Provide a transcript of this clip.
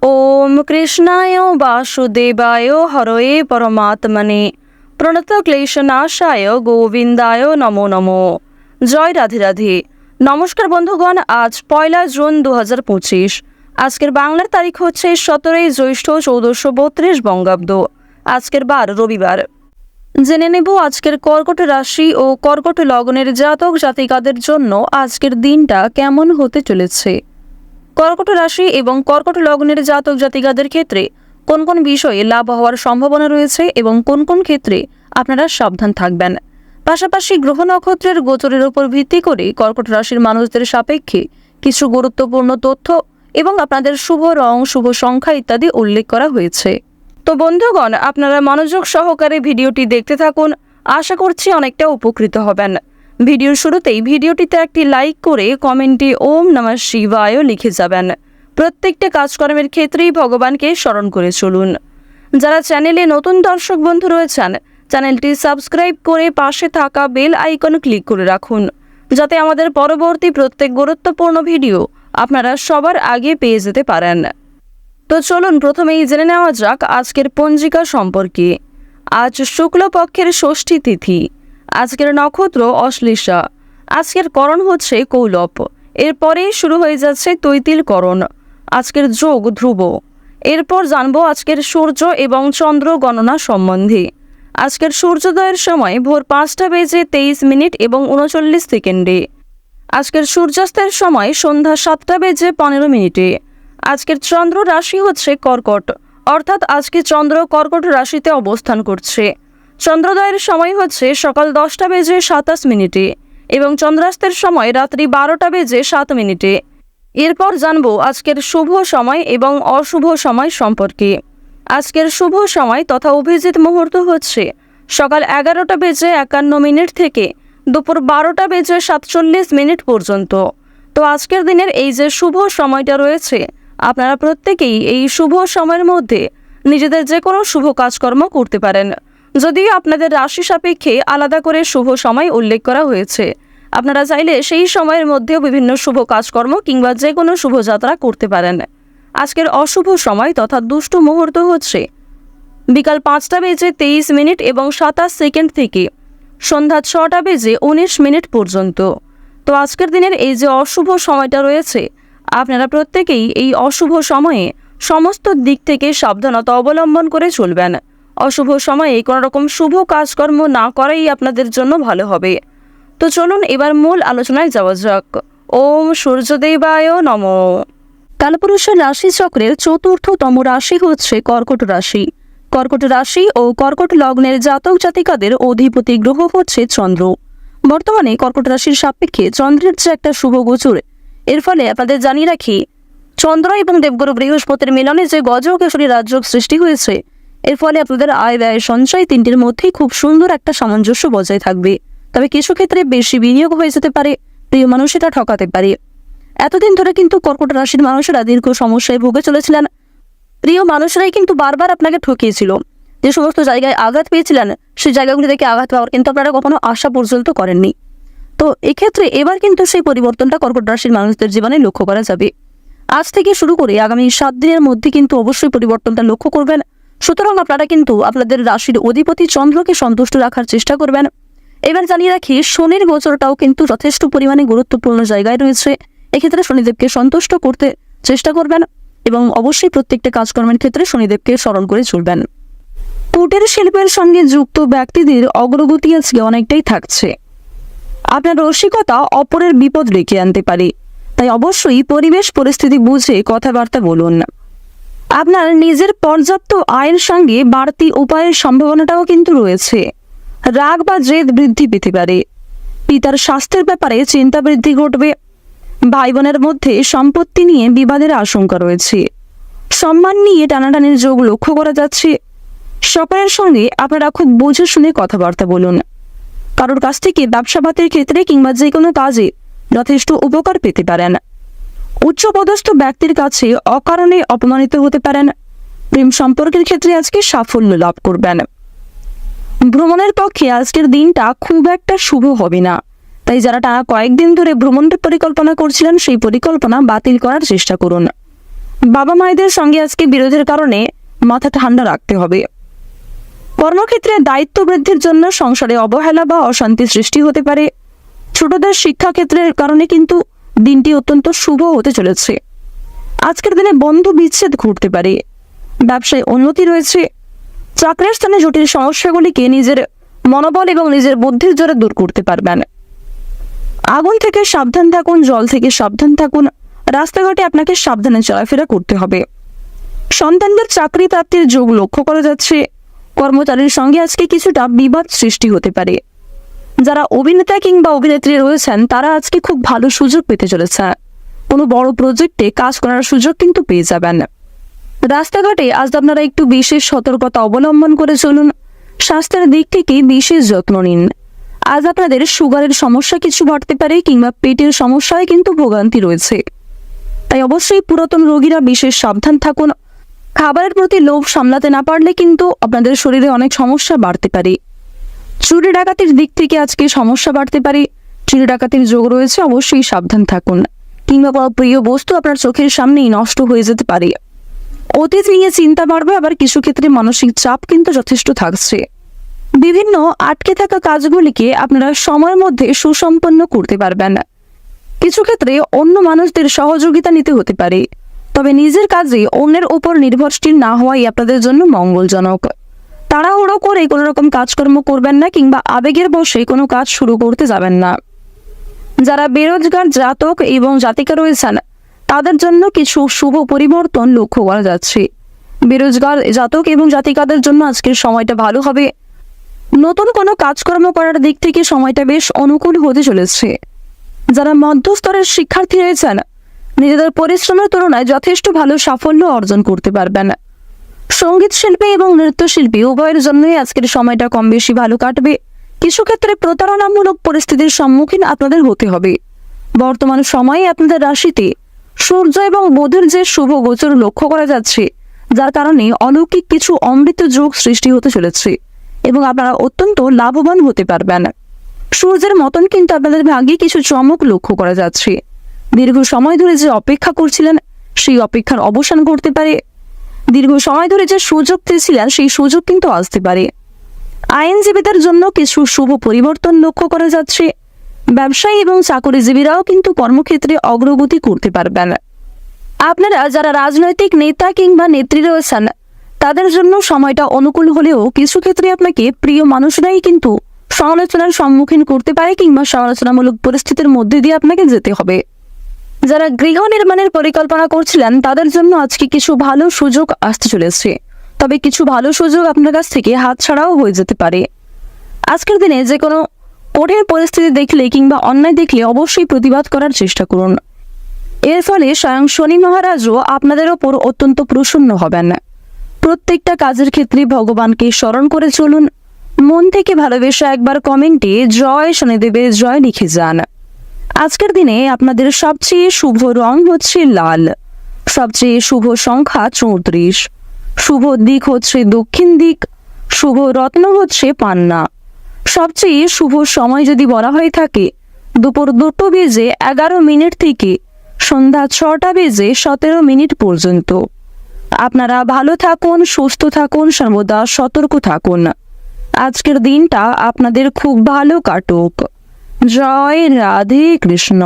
ওম কৃষ্ণায় বাসুদেবায় হরয়ে পরমাত্মনে প্রণত ক্লেশনাশায় গোবিন্দায় নমো নমো। জয় রাধে রাধে। নমস্কার বন্ধুগণ, আজ 1 জুন 2025। আজকের বাংলার তারিখ হচ্ছে 17 জ্যৈষ্ঠ 1432 বঙ্গাব্দ। আজকের বার রবিবার। জেনে নেব আজকের কর্কট রাশি ও কর্কট লগ্নের জাতক জাতিকাদের জন্য আজকের দিনটা কেমন হতে চলেছে। কর্কট রাশি এবং কর্কট লগ্নের জাতক জাতিকাদের ক্ষেত্রে কোন কোন বিষয়ে লাভ হওয়ার সম্ভাবনা রয়েছে এবং কোন কোন ক্ষেত্রে আপনারা সাবধান থাকবেন। পাশাপাশি গ্রহ নক্ষত্রের গোচরের উপর ভিত্তি করে কর্কট রাশির মানুষদের সাপেক্ষে কিছু গুরুত্বপূর্ণ তথ্য এবং আপনাদের শুভ রং, শুভ সংখ্যা ইত্যাদি উল্লেখ করা হয়েছে। তো বন্ধুগণ, আপনারা মনোযোগ সহকারে ভিডিওটি দেখতে থাকুন। আশা করছি অনেকটা উপকৃত হবেন। ভিডিওর শুরুতেই ভিডিওটিতে একটি লাইক করে কমেন্টে ওম নমঃ শিবায় লিখে যাবেন। প্রত্যেকটা কাজকর্মের ক্ষেত্রেই ভগবানকে স্মরণ করে চলুন। যারা চ্যানেলে নতুন দর্শক বন্ধু রয়েছেন, চ্যানেলটি সাবস্ক্রাইব করে পাশে থাকা বেল আইকন ক্লিক করে রাখুন, যাতে আমাদের পরবর্তী প্রত্যেক গুরুত্বপূর্ণ ভিডিও আপনারা সবার আগে পেয়ে যেতে পারেন। তো চলুন প্রথমেই জেনে নেওয়া যাক আজকের পঞ্জিকা সম্পর্কে। আজ শুক্লপক্ষের ষষ্ঠী তিথি। আজকের নক্ষত্র অশ্লেষা। আজকের করণ হচ্ছে কৌলব। এরপরেই শুরু হয়ে যাচ্ছে তৈতিল করণ। আজকের যোগ ধ্রুব। এরপর জানবো আজকের সূর্য এবং চন্দ্র গণনা সম্বন্ধে। আজকের সূর্যোদয়ের সময় ভোর 5:23 এবং 39 সেকেন্ডে। আজকের সূর্যাস্তের সময় সন্ধ্যা 7:15। আজকের চন্দ্র রাশি হচ্ছে কর্কট, অর্থাৎ আজকে চন্দ্র কর্কট রাশিতে অবস্থান করছে। চন্দ্রোদয়ের সময় হচ্ছে সকাল 10:27 এবং চন্দ্রাস্তের সময় রাত্রি 12:07। এরপর জানবো আজকের শুভ সময় এবং অশুভ সময় সম্পর্কে। আজকের শুভ সময় তথা অভিজিৎ মুহূর্ত হচ্ছে সকাল 11:51 থেকে দুপুর 12:47 পর্যন্ত। তো আজকের দিনের এই যে শুভ সময়টা রয়েছে, আপনারা প্রত্যেকেই এই শুভ সময়ের মধ্যে নিজেদের যে কোনো শুভ কাজকর্ম করতে পারেন। যদিও আপনাদের রাশি সাপেক্ষে আলাদা করে শুভ সময় উল্লেখ করা হয়েছে, আপনারা চাইলে সেই সময়ের মধ্যেও বিভিন্ন শুভ কাজকর্ম কিংবা যে কোনো শুভযাত্রা করতে পারেন। আজকের অশুভ সময় তথা দুষ্ট মুহূর্ত হচ্ছে বিকাল 5:23 এবং 27 সেকেন্ড থেকে সন্ধ্যা 6:19 পর্যন্ত। তো আজকের দিনের এই যে অশুভ সময়টা রয়েছে, আপনারা প্রত্যেকেই এই অশুভ সময়ে সমস্ত দিক থেকে সাবধানতা অবলম্বন করে চলবেন। অশুভ সময়ে কোনো রকম শুভ কাজকর্ম না করাই আপনাদের জন্য ভালো হবে। তো চলুন এবার মূল আলোচনায় যাওয়া যাক। ওম সূর্যদেবায় নমঃ। কালপুরুষের রাশি চক্রের চতুর্থতম রাশি হচ্ছে কর্কট রাশি। কর্কট রাশি ও কর্কট লগ্নের জাতক জাতিকাদের অধিপতি গ্রহ হচ্ছে চন্দ্র। বর্তমানে কর্কট রাশির সাপেক্ষে চন্দ্রের যে একটা শুভ গোচর, এর ফলে আপনাদের জানিয়ে রাখি, চন্দ্র এবং দেবগুরু বৃহস্পতির মিলনে যে গজকেশরী রাজযোগ সৃষ্টি হয়েছে, এর ফলে আপনাদের আয় ব্যয় সঞ্চয় তিনটির মধ্যেই খুব সুন্দর একটা সামঞ্জস্য বজায় থাকবে। তবে কিছু ক্ষেত্রে বেশি বিনিয়োগ হয়ে যেতে পারে, প্রিয় মানুষেরা ঠকাতে পারে। এতদিন ধরে কিন্তু কর্কট রাশির মানুষেরা দীর্ঘ সমস্যায় ভুগে চলেছিলেন। প্রিয় মানুষরাই কিন্তু বারবার আপনাকে ঠকিয়েছিল। যে সমস্ত জায়গায় আঘাত পেয়েছিলেন, সেই জায়গাগুলি থেকে আঘাত পাওয়ার কিন্তু আপনারা কখনো আশা পর্যন্ত করেননি। তো এক্ষেত্রে এবার কিন্তু সেই পরিবর্তনটা কর্কট রাশির মানুষদের জীবনে লক্ষ্য করা যাবে। আজ থেকে শুরু করে আগামী 7 দিনের মধ্যে কিন্তু অবশ্যই পরিবর্তনটা লক্ষ্য করবেন। সুতরাং আপনারা কিন্তু আপনাদের রাশির অধিপতি চন্দ্রকে সন্তুষ্ট রাখার চেষ্টা করবেন। এবার জানিয়ে রাখি, শনির গোচরটাও কিন্তু যথেষ্ট পরিমাণে গুরুত্বপূর্ণ জায়গায় রয়েছে। এক্ষেত্রে শনিদেবকে সন্তুষ্ট করতে চেষ্টা করবেন এবং অবশ্যই প্রত্যেকটা কাজকর্মের ক্ষেত্রে শনিদেবকে স্মরণ করে চলবেন। কুটির শিল্পের সঙ্গে যুক্ত ব্যক্তিদের অগ্রগতি আজকে অনেকটাই থাকছে। আপনার রসিকতা অপরের বিপদ ডেকে আনতে পারে, তাই অবশ্যই পরিবেশ পরিস্থিতি বুঝে কথাবার্তা বলুন। আপনার নিজের পর্যাপ্ত আয়ের সঙ্গে বাড়তি উপায়ের সম্ভাবনাটাও কিন্তু রয়েছে। রাগ বা জেদ বৃদ্ধি পেতে পারে। পিতার স্বাস্থ্যের ব্যাপারে চিন্তা বৃদ্ধি ঘটবে। ভাই বোনের মধ্যে সম্পত্তি নিয়ে বিবাদের আশঙ্কা রয়েছে। সম্মান নিয়ে টানাটানির যোগ লক্ষ্য করা যাচ্ছে। সকলের সঙ্গে আপনারা খুব বুঝে শুনে কথাবার্তা বলুন। কারোর কাছ থেকে ব্যবসাপাতের ক্ষেত্রে কিংবা যে কোনো কাজে যথেষ্ট উপকার পেতে পারেন। উচ্চপদস্থ ব্যক্তির কাছে অকারণে অপমানিত হতে পারেন। প্রেম সম্পর্কের ক্ষেত্রে আজকে সাফল্য লাভ করবেন। ভ্রমণের পক্ষে আজকের দিনটা খুব একটা শুভ হবে না, তাই যারা টানা কয়েকদিন ধরে ভ্রমণের পরিকল্পনা করছিলেন, সেই পরিকল্পনা বাতিল করার চেষ্টা করুন। বাবা মায়েদের সঙ্গে আজকে বিরোধের কারণে মাথা ঠান্ডা রাখতে হবে। কর্মক্ষেত্রে দায়িত্ব বৃদ্ধির জন্য সংসারে অবহেলা বা অশান্তি সৃষ্টি হতে পারে। ছোটদের শিক্ষাক্ষেত্রের কারণে কিন্তু দিনটি অত্যন্ত শুভ হতে চলেছে। আজকের দিনে বন্ধু বিচ্ছেদ ঘটতে পারে। ব্যবসায় উন্নতি রয়েছে। চাকরির স্থানে জটিল সমস্যাগুলিকে নিজের মনোবল এবং নিজের বুদ্ধির জোরে দূর করতে পারবেন। আগুন থেকে সাবধান থাকুন, জল থেকে সাবধান থাকুন। রাস্তাঘাটে আপনাকে সাবধানে চলাফেরা করতে হবে। সন্তানদের চাকরি প্রাপ্তির যোগ লক্ষ্য করা যাচ্ছে। কর্মচারীর সঙ্গে আজকে কিছুটা বিবাদ সৃষ্টি হতে পারে। যারা অভিনেতা কিংবা অভিনেত্রী রয়েছেন তারা আজকে খুব ভালো সুযোগ পেতে চলেছে। কোনো বড় প্রজেক্টে কাজ করার সুযোগ কিন্তু পেয়ে যাবেন। রাস্তাঘাটে আজ আপনারা একটু বিশেষ সতর্কতা অবলম্বন করে চলুন। স্বাস্থ্যের দিক থেকে বিশেষ যত্ন নিন। আজ আপনাদের সুগারের সমস্যা কিছু বাড়তে পারে কিংবা পেটের সমস্যায় কিন্তু ভোগান্তি রয়েছে। তাই অবশ্যই পুরাতন রোগীরা বিশেষ সাবধান থাকুন। খাবারের প্রতি লোভ সামলাতে না পারলে কিন্তু আপনাদের শরীরে অনেক সমস্যা বাড়তে পারে। চুরি ডাকাতির দিক থেকে আজকে সমস্যা বাড়তে পারে। চুরি ডাকাতির যোগ রয়েছে, অবশ্যই সাবধান থাকুন। কিংবা কোনো প্রিয় বস্তু আপনার চোখের সামনেই নষ্ট হয়ে যেতে পারে। অতীত নিয়ে চিন্তা বাড়বে, আবার কিছু ক্ষেত্রে মানসিক চাপ কিন্তু যথেষ্ট থাকছে। বিভিন্ন আটকে থাকা কাজগুলিকে আপনারা সময়ের মধ্যে সুসম্পন্ন করতে পারবেন। কিছু ক্ষেত্রে অন্য মানুষদের সহযোগিতা নিতে হতে পারে, তবে নিজের কাজে অন্যের উপর নির্ভরশীল না হওয়াই আপনাদের জন্য মঙ্গলজনক। তাড়াহুড়ো করে কোনো রকম কাজকর্ম করবেন না কিংবা আবেগের বশে কোনো কাজ শুরু করতে যাবেন না। যারা বেরোজগার জাতক এবং জাতিকা রয়েছেন তাদের জন্য কিছু শুভ পরিবর্তন লক্ষ্য করা যাচ্ছে। বেরোজগার জাতক এবং জাতিকাদের জন্য আজকের সময়টা ভালো হবে। নতুন কোনো কাজকর্ম করার দিক থেকে সময়টা বেশ অনুকূল হতে চলেছে। যারা মধ্যস্তরের শিক্ষার্থী রয়েছেন নিজেদের পরিশ্রমের তুলনায় যথেষ্ট ভালো সাফল্য অর্জন করতে পারবেন। সঙ্গীত শিল্পী এবং নৃত্যশিল্পী উভয়ের জন্যই আজকের সময়টা কম বেশি ভালো কাটবে। কিছু ক্ষেত্রে প্রতারণামূলক পরিস্থিতির সম্মুখীন আপনাদের হতে হবে। বর্তমান সময়ে আপনাদের রাশিতে সূর্য এবং বুধের যে শুভ গোচর লক্ষ্য করা যাচ্ছে, যার কারণে অলৌকিক কিছু অমৃত যোগ সৃষ্টি হতে চলেছে এবং আপনারা অত্যন্ত লাভবান হতে পারবেন। সূর্যের মতন কিন্তু আপনাদের ভাগ্যে কিছু চমক লক্ষ্য করা যাচ্ছে। দীর্ঘ সময় ধরে যে অপেক্ষা করছিলেন সেই অপেক্ষার অবসান ঘটতে পারে। দীর্ঘ সময় ধরে যে সুযোগ পেয়েছিলেন সেই সুযোগ কিন্তু আসতে পারে। আইনজীবীদের জন্য কিছু শুভ পরিবর্তন লক্ষ্য করা যাচ্ছে। ব্যবসায়ী এবং চাকরিজীবীরাও কিন্তু কর্মক্ষেত্রে অগ্রগতি করতে পারবেন। আপনারা যারা রাজনৈতিক নেতা কিংবা নেত্রী রয়েছেন তাদের জন্য সময়টা অনুকূল হলেও কিছু ক্ষেত্রে আপনাকে প্রিয় মানুষরাই কিন্তু সমালোচনার সম্মুখীন করতে পারে কিংবা সমালোচনামূলক পরিস্থিতির মধ্যে দিয়ে আপনাকে যেতে হবে। যারা গৃহ নির্মাণের পরিকল্পনা করছিলেন তাদের জন্য আজকে কিছু ভালো সুযোগ আসতে চলেছে, তবে কিছু ভালো সুযোগ আপনার কাছ থেকে হাতছাড়াও হয়ে যেতে পারে। আজকের দিনে যে কোনো কঠিন পরিস্থিতি দেখলে কিংবা অন্যায় দেখলে অবশ্যই প্রতিবাদ করার চেষ্টা করুন। এর ফলে স্বয়ং শনি মহারাজও আপনাদের ওপর অত্যন্ত প্রসন্ন হবেন। প্রত্যেকটা কাজের ক্ষেত্রে ভগবানকে স্মরণ করে চলুন। মন থেকে ভালোবেসে একবার কমেন্টে জয় শনিদেবের জয় লিখে যান। আজকের দিনে আপনাদের সবচেয়ে শুভ রং হচ্ছে লাল। সবচেয়ে শুভ সংখ্যা 34। শুভ দিক হচ্ছে দক্ষিণ দিক। শুভ রত্ন হচ্ছে পান্না। সবচেয়ে শুভ সময় যদি বলা হয়ে থাকে দুপুর 2:11 থেকে সন্ধ্যা 6:17 পর্যন্ত। আপনারা ভালো থাকুন, সুস্থ থাকুন, সর্বদা সতর্ক থাকুন। আজকের দিনটা আপনাদের খুব ভালো কাটুক। জয় রাধে কৃষ্ণ।